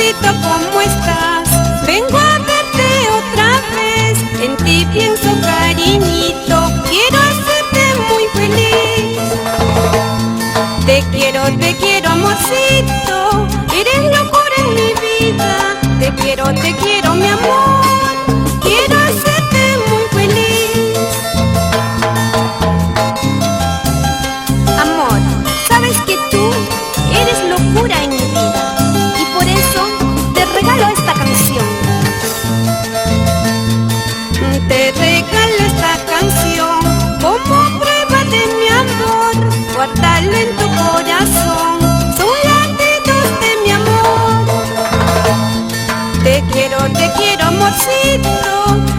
amorcito, ¿cómo estás? Vengo a verte otra vez. En ti pienso, cariñito, quiero hacerte muy feliz. Te quiero, amorcito, eres locura en mi vida. Te quiero, mi amor, quiero hacerte muy feliz. Amor, sabes que tú eres locura en mi vida y por eso te regalo esta canción. Te regalo esta canción como prueba de mi amor. Guárdalo en tu corazón, son latidos de mi amor. Te quiero, amorcito,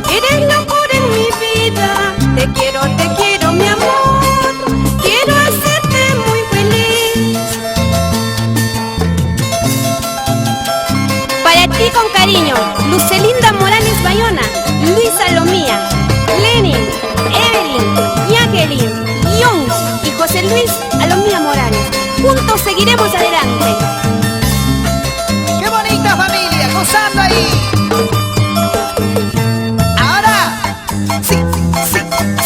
eres locura en mi vida. Te quiero, mi amor, quiero hacerte muy feliz. Para ti con cariño, Lucelinda Morales Bayona, Luis Salomía, Lenin, Evelyn, Jacqueline, John y José Luis Alomía Morales. Juntos seguiremos adelante. ¡Qué bonita familia! ¡Gozando ahí! Ahora, sí, sí,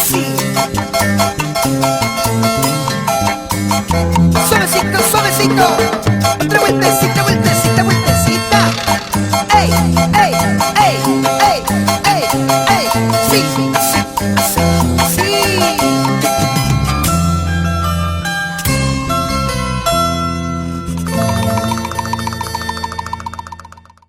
sí. Suavecito, suavecito. Otra vueltecita, vueltecita, vueltecita. ¡Ey, ey, ey, ey, ey, ey! Sí.